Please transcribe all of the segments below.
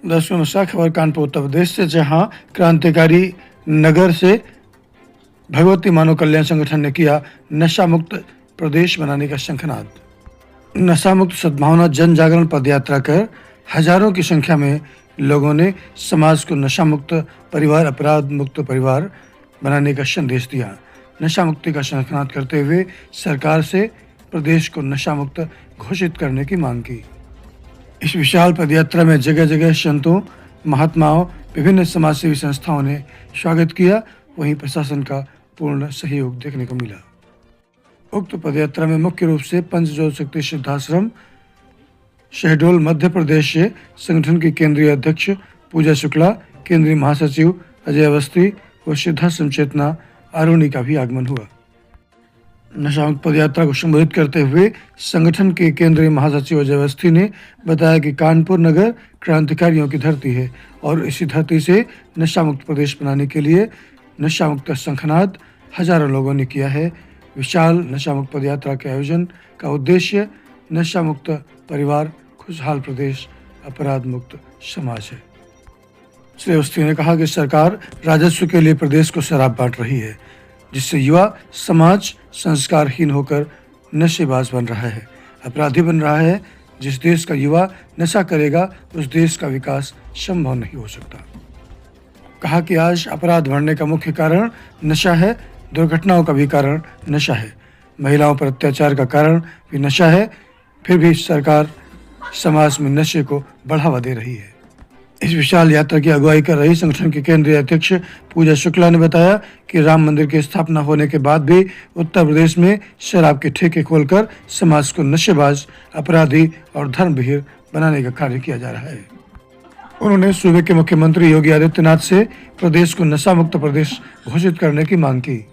दर्शकों नमस्कार। खबर कानपुर उत्तर प्रदेश से, जहां क्रांतिकारी नगर से भगवती मानव कल्याण संगठन ने किया नशा मुक्त प्रदेश बनाने का शंखनाद। नशा मुक्त सद्भावना जन जागरण पदयात्रा कर हजारों की संख्या में लोगों ने समाज को नशा मुक्त परिवार, अपराध मुक्त परिवार बनाने का संदेश दिया। नशा मुक्ति का शंखनाद करते हुए सरकार से प्रदेश को नशा मुक्त घोषित करने की मांग की। इस विशाल पदयात्रा में जगह जगह संतों, महात्माओं, विभिन्न समाजसेवी संस्थाओं ने स्वागत किया। वहीं प्रशासन का पूर्ण सहयोग देखने को मिला। उक्त पदयात्रा में मुख्य रूप से पंचजोत शक्ति सिद्धाश्रम शहडोल मध्य प्रदेश से संगठन की केंद्रीय अध्यक्ष पूजा शुक्ला, केंद्रीय महासचिव अजय अवस्थी व सिद्धाश्रम चेतना आरोनी का भी आगमन हुआ। नशा मुक्त पदयात्रा को संबोधित करते हुए संगठन के केंद्रीय महासचिव अजय अवस्थी ने बताया कि कानपुर नगर क्रांतिकारियों की धरती है और इसी धरती से नशा मुक्त प्रदेश बनाने के लिए नशा मुक्त शंखनाद हजारों लोगों ने किया है। विशाल नशा मुक्त पदयात्रा के आयोजन का उद्देश्य नशा मुक्त परिवार, खुशहाल प्रदेश, अपराध मुक्त समाज है। श्री अवस्थी ने कहा कि सरकार राजस्व के लिए प्रदेश को शराब बांट रही है, जिससे युवा समाज संस्कारहीन होकर नशेबाज बन रहा है, अपराधी बन रहा है। जिस देश का युवा नशा करेगा उस देश का विकास संभव नहीं हो सकता। कहा कि आज अपराध बढ़ने का मुख्य कारण नशा है, दुर्घटनाओं का भी कारण नशा है, महिलाओं पर अत्याचार का कारण भी नशा है। फिर भी सरकार समाज में नशे को बढ़ावा दे रही है। इस विशाल यात्रा की अगुवाई कर रही संगठन के केंद्रीय अध्यक्ष पूजा शुक्ला ने बताया कि राम मंदिर की स्थापना होने के बाद भी उत्तर प्रदेश में शराब के ठेके खोलकर समाज को नशेबाज, अपराधी और धर्मविहीन बनाने का कार्य किया जा रहा है। उन्होंने सूबे के मुख्यमंत्री योगी आदित्यनाथ से प्रदेश को नशा मुक्त प्रदेश घोषित करने की मांग की।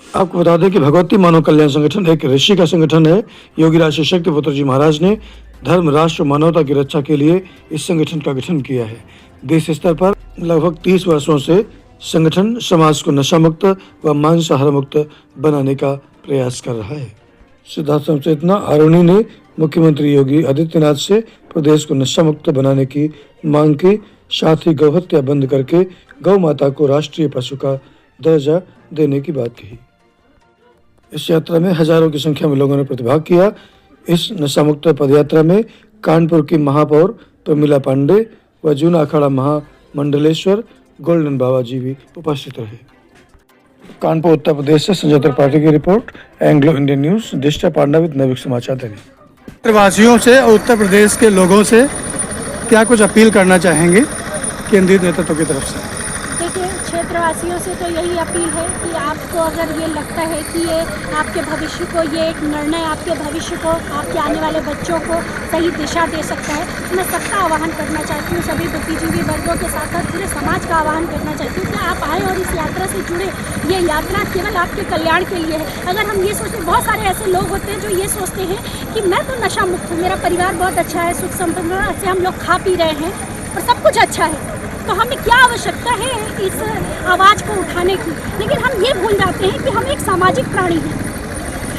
आपको बता दें कि भगवती मानव कल्याण संगठन एक ऋषि का संगठन है। योगी राज शक्ति पुत्र जी महाराज ने धर्म, राष्ट्र, मानवता की रक्षा के लिए इस संगठन का गठन किया है। देश स्तर पर लगभग 30 वर्षों से संगठन समाज को नशा मुक्त व मांसाहार मुक्त बनाने का प्रयास कर रहा है। सिद्धाश्रम चेतना आरोनी ने मुख्यमंत्री योगी आदित्यनाथ से प्रदेश को नशा मुक्त बनाने की मांग की, साथ ही गौहत्या बंद करके गौ माता को राष्ट्रीय पशु का दर्जा देने की बात कही। इस यात्रा में हजारों की संख्या में लोगों ने प्रतिभाग किया। इस नशा मुक्त पदयात्रा में कानपुर की महापौर प्रमिला पांडे व जूना अखाड़ा महामंडलेश्वर गोल्डन बाबा जी भी उपस्थित रहे। कानपुर उत्तर प्रदेश से संजय त्रिपाठी की रिपोर्ट, Anglo Indian news, Dishta Panda with Naivik Samachar Dainik. प्रवासियों से और उत्तर प्रदेश के लोगों से क्या कुछ अपील करना चाहेंगे केंद्रीय नेतृत्व की तरफ से? देखिए, क्षेत्रवासियों से तो यही अपील है कि आपको अगर ये लगता है कि ये आपके भविष्य को, ये एक निर्णय आपके भविष्य को, आपके आने वाले बच्चों को सही दिशा दे सकता है, तो मैं सबका आह्वान करना चाहती हूँ, सभी बुद्धिजीवी वर्गों के साथ साथ पूरे समाज का आह्वान करना चाहती हूँ कि आप आए और इस यात्रा से जुड़े। ये यात्रा केवल आपके कल्याण के लिए है। अगर हम ये सोचते, बहुत सारे ऐसे लोग होते हैं जो ये सोचते हैं कि मैं तो नशा मुक्त हूँ, मेरा परिवार बहुत अच्छा है, सुख संपन्न से हम लोग खा पी रहे हैं और सब कुछ अच्छा है, तो हमें क्या आवश्यकता है इस आवाज़ को उठाने की। लेकिन हम ये भूल जाते हैं कि हम एक सामाजिक प्राणी हैं।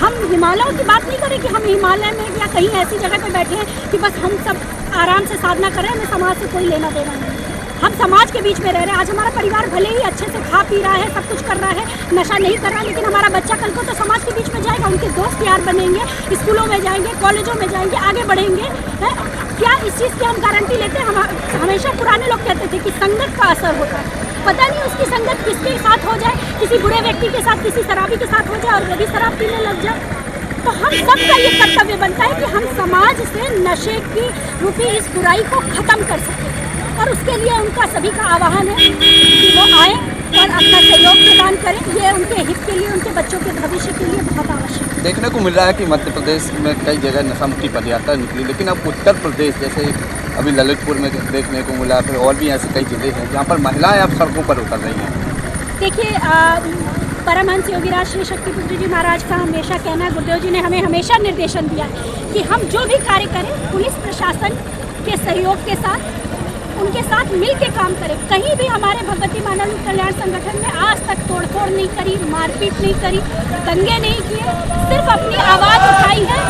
हम हिमालयों की बात नहीं करें कि हम हिमालय में या कहीं ऐसी जगह पर बैठे हैं कि बस हम सब आराम से साधना करें, हमें समाज से कोई लेना देना नहीं। हम समाज के बीच में रह रहे हैं। आज हमारा परिवार भले ही अच्छे से खा पी रहा है, सब कुछ कर रहा है, नशा नहीं कर रहा है, लेकिन हमारा बच्चा कल को तो समाज के बीच में जाएगा, उनके दोस्त यार बनेंगे, स्कूलों में जाएंगे, कॉलेजों में जाएंगे, आगे बढ़ेंगे। है क्या इस चीज़ की हम गारंटी लेते हैं? हम हमेशा पुराने लोग कहते थे कि संगत का असर होता है। पता नहीं उसकी संगत किसके साथ हो जाए, किसी बुरे व्यक्ति के साथ, किसी शराबी के साथ हो जाए और वो भी शराब पीने लग जाए। तो हम सबका ये कर्तव्य बनता है कि हम समाज से नशे की रूपी इस बुराई को खत्म कर सकें, और उसके लिए उनका सभी का आह्वान है कि वो आए और अपना सहयोग प्रदान करें। ये उनके हित के लिए, उनके बच्चों के भविष्य के लिए बहुत आवश्यक है। देखने को मिल रहा है कि मध्य प्रदेश में कई जगह नशा मुक्ति पदयात्रा निकली, लेकिन अब उत्तर प्रदेश जैसे अभी ललितपुर में देखने को मिला, फिर और भी ऐसे कई जिले हैं जहाँ पर महिलाएं अब सड़कों पर उतर रही हैं। देखिए, परमहंस योगी राज श्री शक्ति पुत्र जी महाराज का हमेशा कहना है, गुरुदेव जी ने हमें हमेशा निर्देशन दिया है कि हम जो भी कार्य करें पुलिस प्रशासन के सहयोग के साथ, उनके साथ मिल के काम करें। कहीं भी हमारे भगवती मानव कल्याण संगठन में आज तक तोड़फोड़ नहीं करी, मारपीट नहीं करी, दंगे नहीं किए, सिर्फ अपनी आवाज़ उठाई है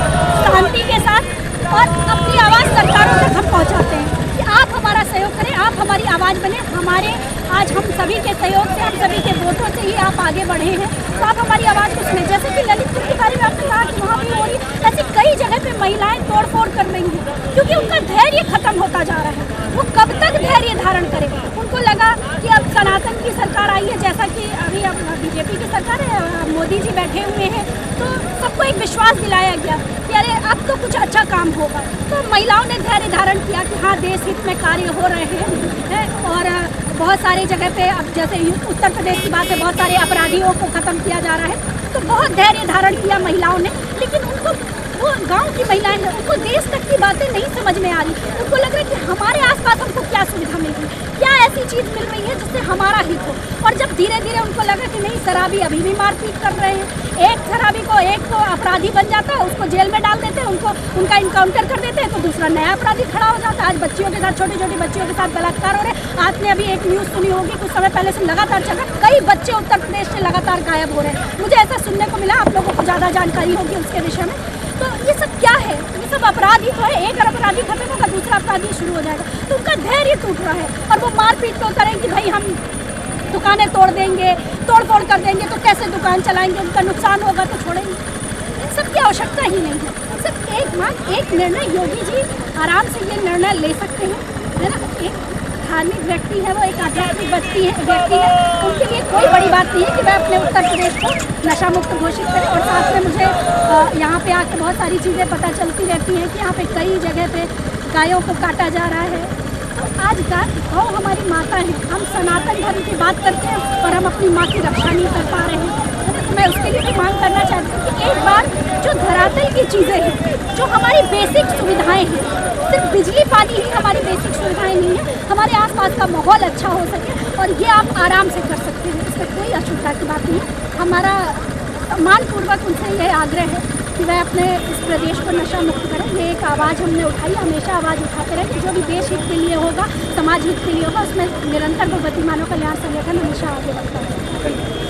शांति के साथ और अपनी आवाज़ सरकारों तक हम पहुँचाते हैं कि आप हमारा सहयोग करें, आप हमारी आवाज़ बने। हमारे आज हम सभी के सहयोग से, हम सभी के वोटों से ही आप आगे बढ़े हैं, तो आप हमारी आवाज़ को सुनें। जैसे कि ललितपुर के बारे में आपने कहा कि वहाँ भी हो रही, ऐसी कई जगह पे महिलाएं तोड़-फोड़ कर रही हैं, क्योंकि उनका धैर्य खत्म होता जा रहा है। वो कब तक धैर्य धारण करें? उनको लगा कि अब सनातन की सरकार आई है, जैसा कि अभी अब बीजेपी की सरकार है, मोदी जी बैठे हुए हैं, तो सबको एक विश्वास दिलाया गया कि अरे अब तो कुछ अच्छा काम होगा। तो महिलाओं ने धैर्य धारण किया कि हाँ, देश हित में कार्य हो रहे हैं और बहुत सारी जगह पे अब जैसे उत्तर प्रदेश की बात है, बहुत सारे अपराधियों को ख़त्म किया जा रहा है, तो बहुत धैर्य धारण किया महिलाओं ने। लेकिन उनको, वो गांव की महिलाएं हैं, उनको देश तक की बातें नहीं समझ में आ रही। उनको लग रहा है कि हमारे आसपास हमको क्या सुविधा मिल रही, क्या ऐसी चीज़ मिल रही है जिससे हमारा हित हो। और जब धीरे धीरे उनको लगा कि नहीं, शराबी अभी भी मारपीट कर रहे हैं, एक शराबी को, एक तो अपराधी बन जाता है, उसको जेल में डाल देते हैं, उनका इनकाउंटर कर देते हैं, तो दूसरा नया अपराधी खड़ा हो जाता है। आज बच्चियों के साथ, छोटी छोटी बच्चियों के साथ बलात्कार हो रहे हैं। आपने अभी एक न्यूज़ सुनी होगी, कुछ समय पहले से लगातार चल रहा, कई बच्चे उत्तर प्रदेश से लगातार गायब हो रहे हैं। मुझे ऐसा सुनने को मिला, आप लोगों को ज़्यादा जानकारी होगी उसके विषय में। तो ये सब क्या है? ये सब अपराधी तो है, एक अपराधी खत्म होगा, दूसरा अपराधी शुरू हो जाएगा, तो उनका धैर्य टूट रहा है। और वो मारपीट तो करें कि भाई हम दुकानें तोड़ देंगे, तोड़ फोड़ कर देंगे, तो कैसे दुकान चलाएंगे, उनका नुकसान होगा तो छोड़ेंगे। इन सब की आवश्यकता ही नहीं है। सिर्फ एक निर्णय योगी जी आराम से ये निर्णय ले सकते हैं, है ना। एक धार्मिक व्यक्ति है, वो एक आध्यात्मिक व्यक्ति है, उनके लिए कोई बड़ी बात नहीं है कि वह अपने उत्तर प्रदेश को नशा मुक्त घोषित करें। और साथ में मुझे यहाँ पे आकर बहुत सारी चीज़ें पता चलती रहती हैं कि यहाँ पे कई जगह पे गायों को काटा जा रहा है। तो आज गौ हमारी माता है, हम सनातन धर्म की बात करते हैं और हम अपनी माँ की रक्षा नहीं कर पा रहे हैं। तो मैं उसके लिए भी मांग करना चाहती हूँ कि एक बार जो धरातल की चीज़ें हैं, जो हमारी बेसिक सुविधाएं हैं, सिर्फ बिजली पानी ही हमारी बेसिक सुविधाएं नहीं है, हमारे आसपास का माहौल अच्छा हो सके, और ये आप आराम से कर सकते हैं, इसमें कोई असुविधा की बात नहीं है। हमारा सम्मानपूर्वक उनसे यह आग्रह है कि वह अपने इस प्रदेश को नशा मुक्त करें। ये एक आवाज़ हमने उठाई, हमेशा आवाज़ उठाते रहें कि जो भी देश हित के लिए होगा, समाज हित के लिए होगा, उसमें निरंतर भगवती मानव कल्याण संगठन हमेशा आगे बढ़ता है।